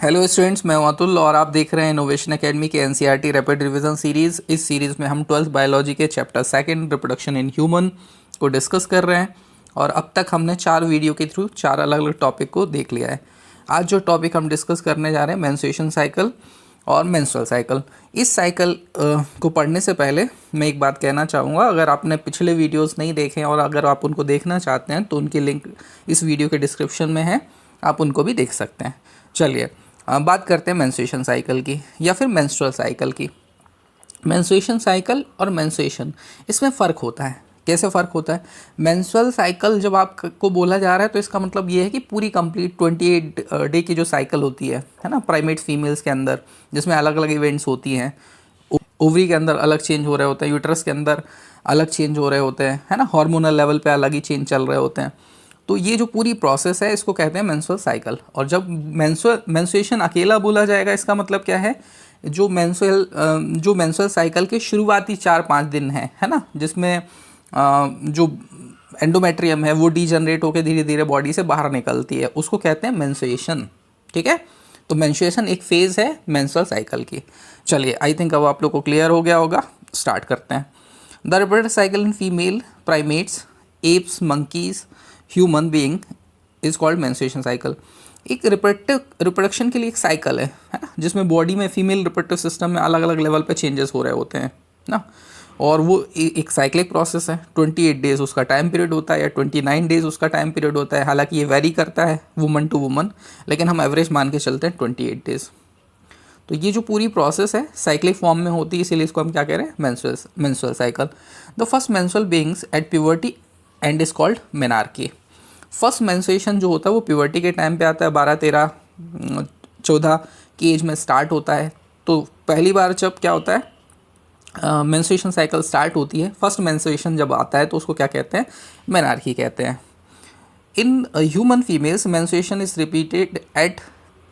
Hello students, मैं हूं अतुल और आप देख रहे हैं इनोवेशन एकेडमी के एनसीईआरटी रैपिड रिवीजन सीरीज़। इस सीरीज़ में हम 12th बायोलॉजी के chapter second reproduction in human को डिस्कस कर रहे हैं और अब तक हमने 4 वीडियो के थ्रू 4 अलग अलग टॉपिक को देख लिया है। आज जो टॉपिक हम डिस्कस करने जा रहे हैं मेंस्ट्रुएशन साइकिल और मेंस्ट्रुअल साइकिल। इस साइकिल को पढ़ने से पहले मैं एक बात कहना चाहूँगा, अगर आपने पिछले वीडियोज़ नहीं देखे और अगर आप उनको देखना चाहते हैं तो उनकी लिंक इस वीडियो के डिस्क्रिप्शन में है, आप उनको भी देख सकते हैं। चलिए बात करते हैं मेंस्ट्रुएशन साइकिल की या फिर मेंस्ट्रुअल साइकिल की। मेंस्ट्रुएशन साइकिल और मेंस्ट्रुएशन, इसमें फ़र्क होता है। कैसे फ़र्क होता है? मेंस्ट्रुअल साइकिल जब आपको बोला जा रहा है तो इसका मतलब ये है कि पूरी कंप्लीट 28 डे की जो साइकिल होती है ना, प्राइमेट फीमेल्स के अंदर, जिसमें अलग अलग इवेंट्स होती हैं। ओवरी के अंदर अलग चेंज हो रहे होते हैं, यूट्रस के अंदर अलग चेंज हो रहे होते हैं, है ना, हार्मोनल लेवल पे अलग ही चेंज चल रहे होते हैं। तो ये जो पूरी प्रोसेस है इसको कहते हैं मेंस्ट्रुअल साइकिल। और जब मेंस्ट्रुएशन अकेला बोला जाएगा, इसका मतलब क्या है? जो मेंस्ट्रुअल साइकिल के शुरुआती 4-5 दिन है ना, जिसमें जो एंडोमेट्रियम है वो डीजनरेट होकर धीरे धीरे बॉडी से बाहर निकलती है, उसको कहते हैं मेंस्ट्रुएशन। ठीक है, तो मेंस्ट्रुएशन एक फेज़ है मेंस्ट्रुअल साइकिल की। चलिए, आई थिंक अब आप लोग को क्लियर हो गया होगा। स्टार्ट करते हैं। The reproductive cycle in female primates, apps, monkeys, human being is called menstruation cycle. एक रिप्रोडक्शन के लिए एक साइकिल है ना, जिसमें बॉडी में फीमेल रिप्रोडक्टिव सिस्टम में अलग अलग लेवल पे चेंजेस हो रहे होते हैं ना, और वो एक साइक्लिक प्रोसेस है। 28 डेज उसका टाइम पीरियड होता है या 29 डेज उसका टाइम पीरियड होता है। हालांकि ये वेरी करता है वुमन टू वुमन, लेकिन हम एवरेज मान के चलते हैं 28 डेज। तो ये जो पूरी प्रोसेस है साइक्लिक फॉर्म में होती है, इसीलिए इसको हम क्या कह रहे हैं? Menstrual cycle. The first menstrual beings at puberty and is called menarche. First menstruation जो होता है वो प्यूबर्टी के टाइम पे आता है, 12, 13, 14 की एज में स्टार्ट होता है। तो पहली बार जब क्या होता है, मेंस्ट्रुएशन साइकिल स्टार्ट होती है, फर्स्ट मेंस्ट्रुएशन जब आता है तो उसको क्या कहते हैं? मेनार्की कहते हैं। In human females menstruation is repeated at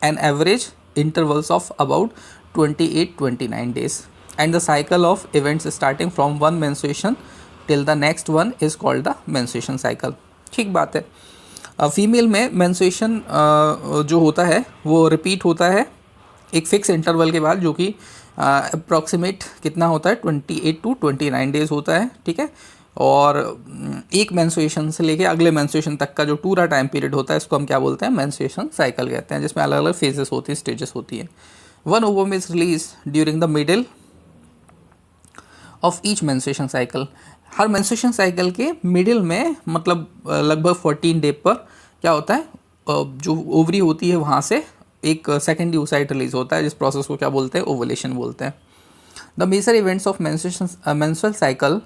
an average intervals of about 28-29 days and the cycle of events starting from one menstruation till the next one is called the menstruation cycle। ठीक बात है। Female में menstruation जो होता है वो repeat होता है एक फिक्स इंटरवल के बाद, जो कि अप्रॉक्सीमेट कितना होता है? 28-29 डेज होता है। ठीक है, और एक मेंस्ट्रुएशन से लेके अगले मेंस्ट्रुएशन तक का जो पूरा टाइम पीरियड होता है इसको हम क्या बोलते हैं? मेंस्ट्रुएशन साइकिल कहते हैं, जिसमें अलग अलग फेजेस होती हैं, स्टेजेस होती हैं। One ovum is release during the middle of each menstruation cycle. Her menstruation cycle के मिडिल में, मतलब लगभग 14 डे पर क्या होता है, जो ओवरी होती है वहाँ से एक सेकेंडरी oocyte रिलीज होता है, जिस प्रोसेस को क्या बोलते हैं? ओवुलेशन बोलते हैं। The major events of menstrual cycle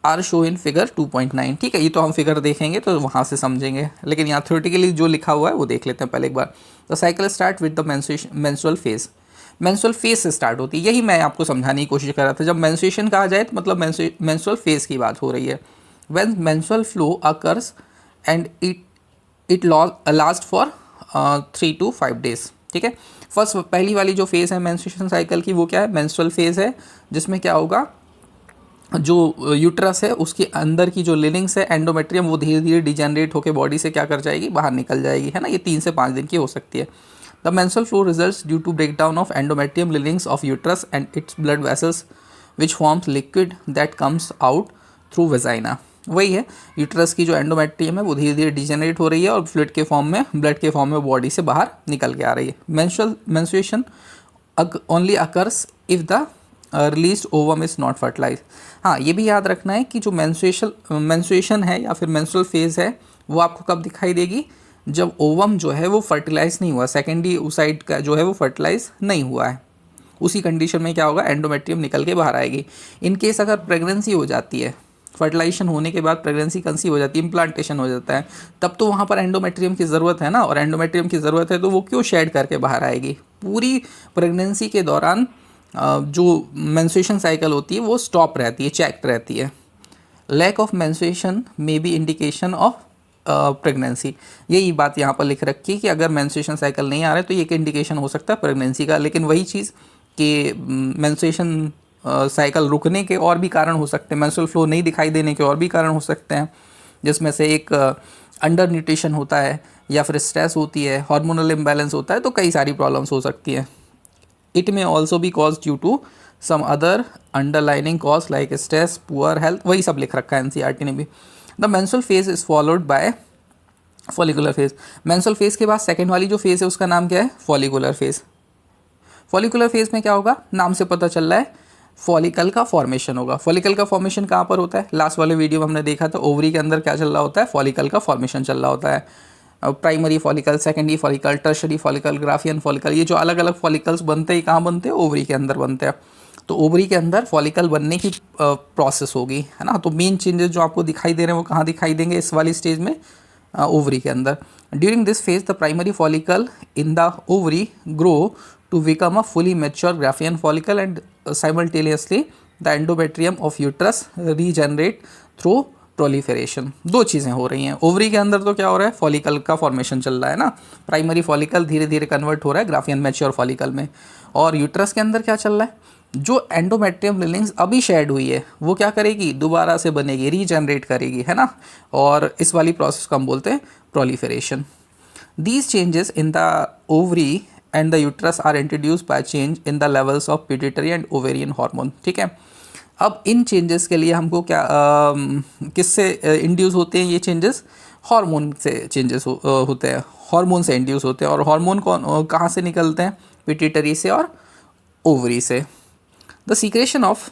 are show in figure 2.9। ठीक है, ये तो हम फिगर देखेंगे तो वहाँ से समझेंगे, लेकिन यहाँ थ्योरेटिकली जो लिखा हुआ है वो देख लेते हैं पहले एक बार। The cycle start with the menstrual phase. Menstrual phase से स्टार्ट होती है, यही मैं आपको समझाने की कोशिश कर रहा था। जब मेंस्ट्रुएशन कहा जाए तो मतलब मेंस्ट्रुअल फेज की बात हो रही है। When menstrual flow occurs and it last for 3 to 5 days. ठीक है, फर्स्ट पहली वाली जो फेज़ है मेंस्ट्रुएशन साइकिल की वो क्या है? मेंस्ट्रुअल फेज़ है, जिसमें क्या होगा, जो यूट्रस है उसके अंदर की जो लिनिंग्स है, एंडोमेट्रियम, वो धीरे धीरे डिजेनरेट होकर बॉडी से क्या कर जाएगी? बाहर निकल जाएगी, है ना। ये 3 से 5 दिन की हो सकती है। The menstrual flow results due to break down of endometrium linings of uterus and its blood vessels which forms liquid that comes out through vagina. वही है, यूट्रस की जो एंडोमेट्रियम है वो धीरे धीरे डिजेनरेट हो रही है और फ्लूइड के फॉर्म में, ब्लड के फॉर्म में बॉडी से बाहर निकल के आ रही है। Menstruation only occurs if the release ovum is not fertilize. हाँ, ये भी याद रखना है कि जो मेंस्ट्रुएशन है या फिर मेंस्ट्रुअल फेज़ है वो आपको कब दिखाई देगी? जब ओवम जो है वो फर्टिलाइज नहीं हुआ, सेकेंडरी oocyte का जो है वो फर्टिलाइज नहीं हुआ है। उसी कंडीशन में क्या होगा? एंडोमेट्रियम निकल के बाहर आएगी। इन केस अगर प्रेगनेंसी हो जाती है, फर्टिलाइजेशन होने के बाद प्रेगनेंसी कंसीव हो जाती है, इम्प्लांटेशन हो जाता है, तब तो वहाँ पर एंडोमेट्रियम की ज़रूरत है ना, और एंडोमेट्रियम की ज़रूरत है तो वो क्यों शेड करके बाहर आएगी? पूरी प्रेगनेंसी के दौरान जो मेंस्ट्रुएशन साइकिल होती है वो स्टॉप रहती है, चेक रहती है। Lack of menstruation may be indication of pregnancy. यही बात यहाँ पर लिख रखी है कि अगर मेंस्ट्रुएशन साइकिल नहीं आ रहा है तो ये एक इंडिकेशन हो सकता है प्रेगनेंसी का। लेकिन वही चीज़ कि मेंस्ट्रुएशन साइकिल रुकने के और भी कारण हो सकते हैं, मेंस्ट्रुअल फ्लो नहीं दिखाई देने के और भी कारण हो सकते हैं। जिसमें से एक अंडर न्यूट्रिशन होता है, या फिर स्ट्रेस होती है, हार्मोनल इम्बैलेंस होता है, तो कई सारी प्रॉब्लम्स हो सकती हैं। It may also be cause due to some other underlining cause like stress, poor health, वही सब लिख रखा है एनसीईआरटी ने भी। The menstrual phase is followed by follicular phase. Menstrual phase के बाद सेकेंड वाली जो फेज है उसका नाम क्या है? Follicular phase. फॉलिकुलर फेज में क्या होगा? नाम से पता चल रहा है, फॉलिकल का फॉर्मेशन होगा। फॉलिकल का फॉर्मेशन कहाँ पर होता है? लास्ट वाले वीडियो में हमने देखा था, ओवरी के अंदर क्या चल रहा होता है? फॉलिकल का फॉर्मेशन चल रहा होता है। Primary follicle, secondary follicle, tertiary follicle, Graafian follicle, ये जो अलग अलग फॉलिकल्स बनते हैं कहाँ बनते हैं? ओवरी के अंदर बनते हैं। तो ओवरी के अंदर फॉलिकल बनने की प्रोसेस होगी, है ना। तो मेन चेंजेस जो आपको दिखाई दे रहे हैं वो कहाँ दिखाई देंगे? इस वाली स्टेज में, ओवरी के अंदर। During this phase the primary follicle in the ovary grow to become a fully mature Graafian follicle and simultaneously the endometrium of uterus regenerate through proliferation। दो चीज़ें हो रही हैं ओवरी के अंदर। तो क्या हो रहा है? फॉलिकल का फॉर्मेशन चल रहा है ना, प्राइमरी फॉलिकल धीरे धीरे कन्वर्ट हो रहा है ग्राफियन मैच्योर फॉलिकल में। और यूट्रस के अंदर क्या चल रहा है? जो एंडोमेट्रियम लिनिंग्स अभी शेड हुई है वो क्या करेगी? दोबारा से बनेगी, रीजनरेट करेगी, है ना। और इस वाली प्रोसेस को हम बोलते हैं proliferation. These changes in the ovary and the uterus are introduced by change in the levels of pituitary and ovarian hormone। ठीक है, अब इन चेंजेस के लिए हमको क्या किससे इंड्यूस होते हैं ये चेंजेस? हार्मोन से चेंजेस होते हैं, हार्मोन से इंड्यूस होते हैं। और हार्मोन कौन कहाँ से निकलते हैं? पिट्यूटरी से और ओवरी से। द सीक्रेशन ऑफ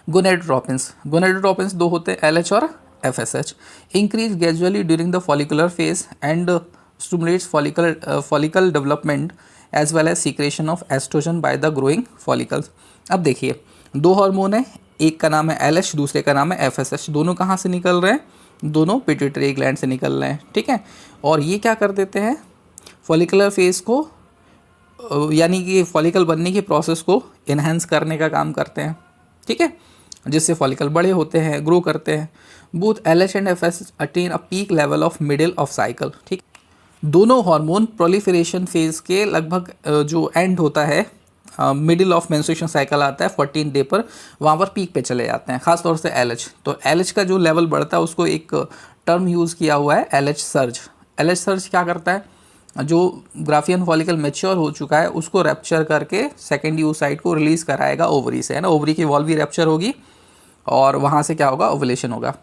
गोनेडोट्रोपिन्स, गोनेडोट्रोपिन्स दो होते हैं, LH और FSH, increase gradually during the follicular phase and stimulates follicle development as well as secretion of estrogen by the growing follicles। अब देखिए, दो हार्मोन है, एक का नाम है LH, दूसरे का नाम है FSH। दोनों कहाँ से निकल रहे हैं? दोनों पिट्यूटरी ग्लैंड से निकल रहे हैं, ठीक है। और ये क्या कर देते हैं? फॉलिकुलर फेज को यानी कि फॉलिकल बनने की प्रोसेस को इन्हेंस करने का काम करते हैं, ठीक है, जिससे फॉलिकल बड़े होते हैं, ग्रो करते हैं। Both LH and FSH attain a peak level of middle of cycle. ठीक, दोनों हार्मोन प्रोलिफरेशन फेज के लगभग जो एंड होता है, मिडिल ऑफ मेंस्ट्रुएशन साइकिल आता है 14 डे पर, वहाँ पर पीक पे चले जाते हैं, खासतौर से LH। तो LH का जो लेवल बढ़ता है उसको एक टर्म यूज़ किया हुआ है, LH सर्ज। LH सर्ज क्या करता है? जो ग्राफियन फॉलिकल मैच्योर हो चुका है उसको रैप्चर करके सेकेंड oocyte को रिलीज़ कराएगा ओवरी से, है ना। ओवरी की वॉल भी रैप्चर होगी और वहाँ से क्या होगा? ओवुलेशन होगा।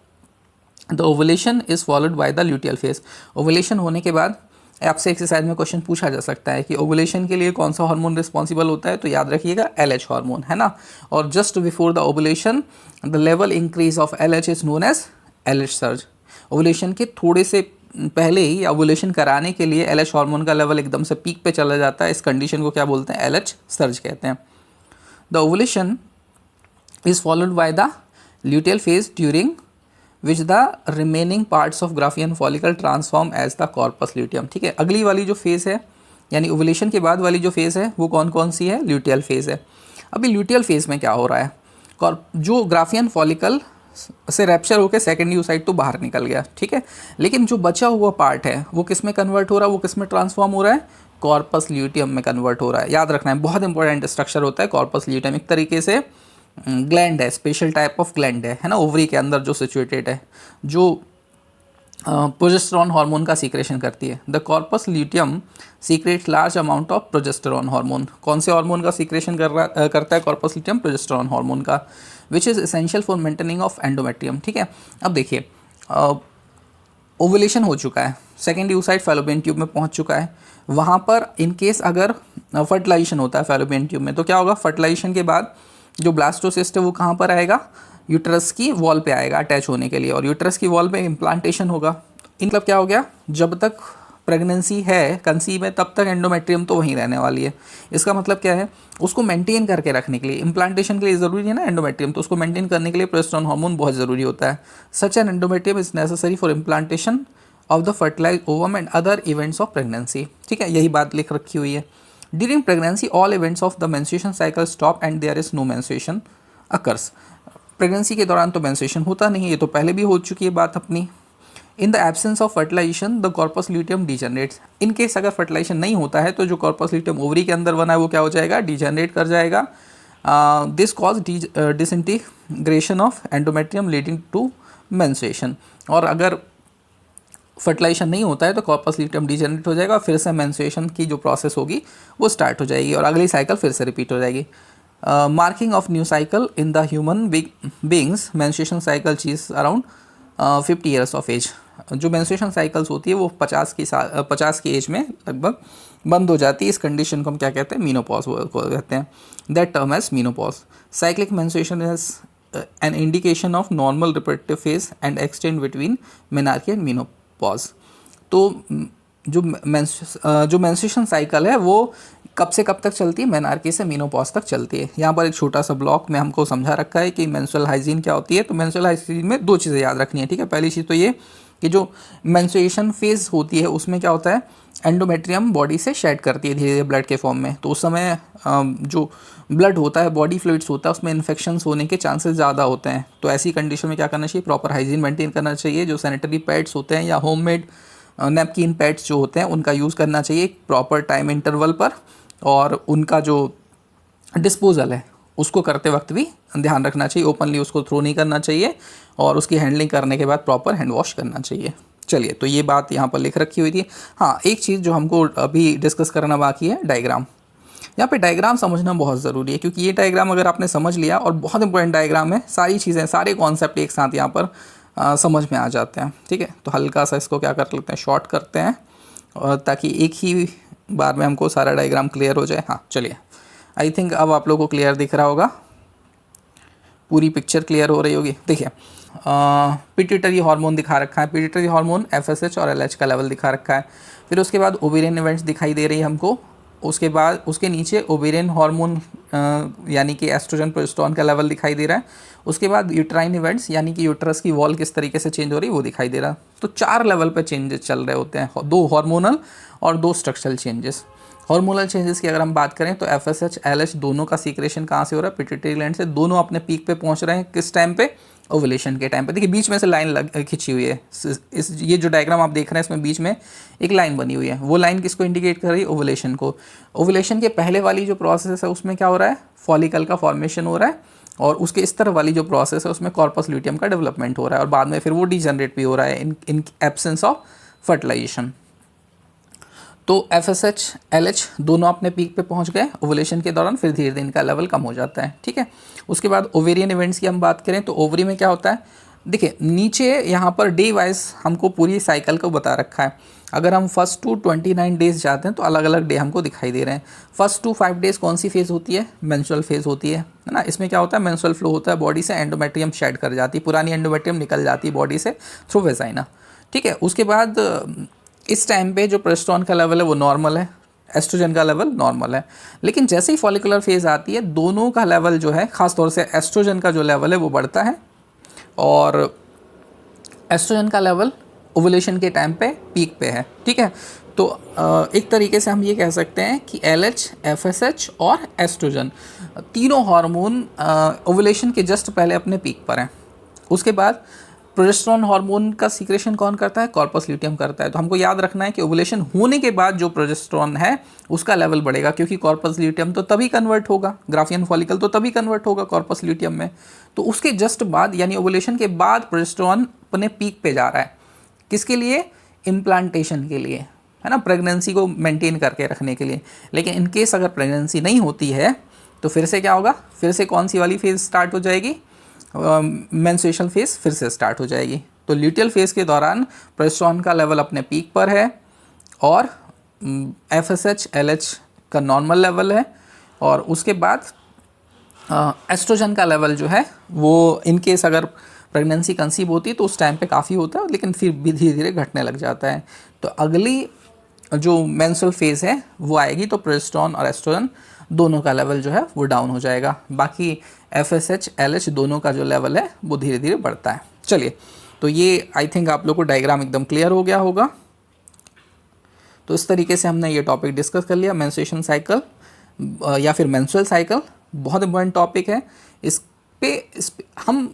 The ovulation is followed by the luteal phase. Ovulation होने के बाद आपसे एक्सरसाइज में क्वेश्चन पूछा जा सकता है कि ओवुलेशन के लिए कौन सा हार्मोन रिस्पॉन्सिबल होता है? तो याद रखिएगा LH हार्मोन, है ना। और just before the ovulation the level increase of LH is known as LH surge. Ovulation के थोड़े से पहले ही ओवुलेशन कराने के लिए LH हार्मोन का लेवल एकदम से पीक पे चला जाता है। इस कंडीशन को क्या बोलते हैं? LH सर्ज कहते हैं। The ovulation is followed by the luteal phase during which the remaining parts of Graafian follicle transform as the corpus luteum। ठीक है, अगली वाली जो फेज़ है यानी ओवुलेशन के बाद वाली जो फेज़ है वो कौन कौन सी है? ल्यूटियल फेज़ है। अभी ल्यूटियल फेज़ में क्या हो रहा है? जो ग्राफियन फॉलिकल से रैप्चर होकर सेकेंड oocyte तो बाहर निकल गया, ठीक है, लेकिन जो बचा हुआ पार्ट है वो किस में कन्वर्ट हो रहा है? वो किस में ट्रांसफॉर्म हो रहा है? कॉर्पस ल्यूटियम में कन्वर्ट हो रहा है। याद रखना है, बहुत इंपॉर्टेंट स्ट्रक्चर होता है कॉर्पस ल्यूटियम। एक तरीके से ग्लैंड है, स्पेशल टाइप ऑफ ग्लैंड है ना, ओवरी के अंदर जो सिचुएटेड है, जो प्रोजेस्टेरॉन हार्मोन का सीक्रेशन करती है। The corpus luteum secret large amount of progesterone hormone. कौन से हार्मोन का सीक्रेशन करता है कॉर्पस ल्यूटियम? प्रोजेस्टेरॉन हार्मोन का, which is essential for maintaining of endometrium. ठीक है, अब देखिए, ओवुलेशन हो चुका है, सेकेंड oocyte फैलोपियन ट्यूब में पहुंच चुका है। वहाँ पर इनकेस अगर फर्टिलाइजेशन होता है फैलोपियन ट्यूब में तो क्या होगा? फर्टिलाइजेशन के बाद जो ब्लास्टोसिस्ट है वो कहाँ पर आएगा? यूट्रस की वॉल पे आएगा अटैच होने के लिए, और यूट्रस की वॉल पे इम्प्लांटेशन होगा। मतलब क्या हो गया? जब तक प्रेगनेंसी है, कंसीव है, तब तक एंडोमेट्रियम तो वहीं रहने वाली है। इसका मतलब क्या है? उसको मेंटेन करके रखने के लिए, इम्प्लांटेशन के लिए ज़रूरी है ना एंडोमेट्रियम, तो उसको मेंटेन करने के लिए प्रोजेस्टेरॉन हार्मोन बहुत ज़रूरी होता है। Such an endometrium is necessary for implantation of the fertilize ovum and other events of pregnancy. ठीक है, यही बात लिख रखी हुई है। During pregnancy all events of the menstruation cycle stop and there is no menstruation occurs. Pregnancy के दौरान तो मेंस्ट्रुएशन होता नहीं है, ये तो पहले भी हो चुकी है बात अपनी। In the absence of fertilization the corpus luteum degenerates. In case अगर फर्टिलाइजेशन नहीं होता है तो जो कॉर्पस ल्यूटियम ओवरी के अंदर बना है वो क्या हो जाएगा? डिजेनरेट कर जाएगा। This cause disintegration of endometrium leading to menstruation. और अगर फर्टिलाइजेशन नहीं होता है तो कॉर्पस ल्यूटियम डिजेनरेट हो जाएगा, फिर से मेंस्ट्रुएशन की जो प्रोसेस होगी वो स्टार्ट हो जाएगी और अगली साइकिल फिर से रिपीट हो जाएगी। Marking of new cycle in the human beings, menstruation cycle चीज अराउंड 50 ईयर्स ऑफ एज। जो मेंस्ट्रुएशन साइकिल्स होती है वो 50 की एज में लगभग बंद हो जाती है। इस कंडीशन को हम क्या कहते हैं, मीनोपॉज कहते हैं। That term as menopause. Cyclic menstruation is an indication of normal reproductive phase and extend between menarche and menopause. तो जो मेंस्ट्रुएशन साइकिल है वो कब से कब तक चलती है, मेनार्की से मीनोपॉज तक चलती है। यहाँ पर एक छोटा सा ब्लॉक में हमको समझा रखा है कि मेंस्ट्रुअल हाइजीन क्या होती है। तो मेंस्ट्रुअल हाइजीन में दो चीज़ें याद रखनी है, ठीक है। पहली चीज़ तो ये कि जो मेंस्ट्रुएशन फेज होती है उसमें क्या होता है, एंडोमेट्रियम बॉडी से शेड करती है धीरे धीरे ब्लड के फॉर्म में। तो उस समय जो ब्लड होता है, बॉडी फ्लूइड्स होता है, उसमें इन्फेक्शंस होने के चांसेस ज़्यादा होते हैं। तो ऐसी कंडीशन में क्या करना चाहिए, प्रॉपर हाइजीन मेंटेन करना चाहिए। जो सैनिटरी पैड्स होते हैं या होममेड नैपकिन पैड्स जो होते हैं उनका यूज़ करना चाहिए प्रॉपर टाइम इंटरवल पर, और उनका जो डिस्पोजल है उसको करते वक्त भी ध्यान रखना चाहिए। ओपनली उसको थ्रो नहीं करना चाहिए और उसकी हैंडलिंग करने के बाद प्रॉपर हैंड वॉश करना चाहिए। चलिए, तो ये बात यहाँ पर लिख रखी हुई थी। हाँ, एक चीज़ जो हमको अभी डिस्कस करना बाकी है, डायग्राम। यहाँ पे डायग्राम समझना बहुत ज़रूरी है, क्योंकि ये डायग्राम अगर आपने समझ लिया, और बहुत इंपॉर्टेंट डायग्राम है, सारी चीज़ें सारे कॉन्सेप्ट एक साथ यहाँ पर समझ में आ जाते हैं, ठीक है। तो हल्का सा इसको क्या कर लेते हैं, शॉर्ट करते हैं, और ताकि एक ही बार में हमको सारा डायग्राम क्लियर हो जाए। हाँ चलिए, आई थिंक अब आप लोगों को क्लियर दिख रहा होगा, पूरी पिक्चर क्लियर हो रही होगी। देखिए, पिट्यूटरी हार्मोन दिखा रखा है, पिट्यूटरी हार्मोन FSH और LH का लेवल दिखा रखा है। फिर उसके बाद ओवेरियन इवेंट्स दिखाई दे रही है हमको। उसके बाद उसके नीचे ओवेरियन हार्मोन यानी कि एस्ट्रोजन प्रोजेस्टेरोन का लेवल दिखाई दे रहा है। उसके बाद यूट्राइन इवेंट्स यानी कि यूट्रस की वॉल किस तरीके से चेंज हो रही है वो दिखाई दे रहा है। तो 4 लेवल पे चेंजेस चल रहे होते हैं, 2 हार्मोनल और 2 स्ट्रक्चरल चेंजेस। हार्मोनल चेंजेस की अगर हम बात करें तो FSH LH दोनों का सीक्रेशन कहाँ से हो रहा है, पिट्यूटरी ग्लैंड से। दोनों अपने पीक पे पहुँच रहे हैं किस टाइम पे, ओवुलेशन के टाइम पे। देखिए बीच में से लाइन खिंची हुई है, ये जो डायग्राम आप देख रहे हैं इसमें बीच में एक लाइन बनी हुई है। वो लाइन किसको इंडिकेट कर रही है, ओवुलेशन को। ओवुलेशन के पहले वाली जो प्रोसेस है उसमें क्या हो रहा है, फॉलिकल का फॉर्मेशन हो रहा है, और उसके इस तरह वाली जो प्रोसेस है उसमें कॉर्पस ल्यूटियम का डेवलपमेंट हो रहा है, और बाद में फिर वो डिजनरेट भी हो रहा है इन एब्सेंस ऑफ फर्टिलाइजेशन। तो FSH LH दोनों अपने पीक पे पहुंच गए ओवुलेशन के दौरान, फिर धीरे धीरे इनका लेवल कम हो जाता है, ठीक है। उसके बाद ओवेरियन इवेंट्स की हम बात करें तो ओवरी में क्या होता है, देखिए नीचे यहाँ पर डे वाइज हमको पूरी साइकिल को बता रखा है। अगर हम फर्स्ट टू 29 डेज जाते हैं तो अलग अलग डे हमको दिखाई दे रहे हैं। फर्स्ट टू 5 डेज कौन सी फेज़ होती है, मेंस्ट्रुअल फेज़ होती है ना। इसमें क्या होता है, मेंस्ट्रुअल फ्लो होता है, बॉडी से एंडोमेट्रियम शेड कर जाती है, पुरानी एंडोमेट्रियम निकल जाती है बॉडी से थ्रू वेजाइना, ठीक है। उसके बाद इस टाइम पे जो प्रोजेस्टेरोन का लेवल है वो नॉर्मल है, एस्ट्रोजन का लेवल नॉर्मल है। लेकिन जैसे ही फॉलिकुलर फेज आती है दोनों का लेवल जो है, खासतौर से एस्ट्रोजन का जो लेवल है वो बढ़ता है, और एस्ट्रोजन का लेवल ओवुलेशन के टाइम पे पीक पे है, ठीक है। तो एक तरीके से हम ये कह सकते हैं कि LH FSH और एस्ट्रोजन तीनों हार्मोन ओवुलेशन के जस्ट पहले अपने पीक पर हैं। उसके बाद प्रोजेस्टेरोन हार्मोन का सीक्रेशन कौन करता है, कॉर्पस ल्यूटियम करता है। तो हमको याद रखना है कि ओवुलेशन होने के बाद जो प्रोजेस्टेरोन है उसका लेवल बढ़ेगा, क्योंकि कॉर्पस ल्यूटियम तो तभी कन्वर्ट होगा, ग्राफियन फॉलिकल तो तभी कन्वर्ट होगा कॉर्पस ल्यूटियम में। तो उसके जस्ट बाद यानी ओवुलेशन के बाद प्रोजेस्टेरोन अपने पीक पे जा रहा है, किसके लिए, इम्प्लांटेशन के लिए, है ना, प्रेगनेंसी को मेंटेन करके रखने के लिए। लेकिन इनकेस अगर प्रेगनेंसी नहीं होती है तो फिर से क्या होगा, फिर से कौन सी वाली फेज स्टार्ट हो जाएगी, मेंस्ट्रुएशन फेज फिर से स्टार्ट हो जाएगी। तो ल्यूटियल फेज के दौरान प्रोजेस्टेरोन का लेवल अपने पीक पर है, और FSH LH का नॉर्मल लेवल है, और उसके बाद एस्ट्रोजन का लेवल जो है वो इनकेस अगर प्रेगनेंसी कंसीव होती है तो उस टाइम पे काफ़ी होता है, लेकिन फिर भी धीरे धीरे घटने लग जाता है। तो अगली जो मेंस्ट्रुअल फेज़ है वो आएगी तो प्रोजेस्टेरोन और एस्ट्रोजन दोनों का लेवल जो है वो डाउन हो जाएगा। बाकी FSH LH दोनों का जो लेवल है वो धीरे धीरे बढ़ता है। चलिए, तो ये आई थिंक आप लोग को डायग्राम एकदम क्लियर हो गया होगा। तो इस तरीके से हमने ये टॉपिक डिस्कस कर लिया, मेंस्ट्रुएशन साइकिल या फिर मेंस्ट्रुअल साइकिल, बहुत इंपॉर्टेंट टॉपिक है। इस पे हम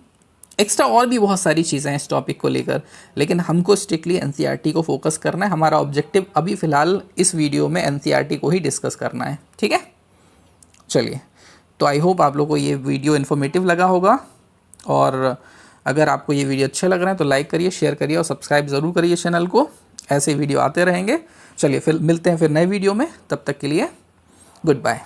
एक्स्ट्रा और भी बहुत सारी चीज़ें हैं इस टॉपिक को लेकर, लेकिन हमको स्ट्रिक्टली NCERT को फोकस करना है। हमारा ऑब्जेक्टिव अभी फ़िलहाल इस वीडियो में NCERT को ही डिस्कस करना है, ठीक है। चलिए, तो आई होप आप लोगों को ये वीडियो इन्फॉर्मेटिव लगा होगा, और अगर आपको ये वीडियो अच्छे लग रहे हैं तो लाइक करिए, शेयर करिए और सब्सक्राइब ज़रूर करिए चैनल को। ऐसे वीडियो आते रहेंगे। चलिए फिर मिलते हैं फिर नए वीडियो में, तब तक के लिए गुड बाय।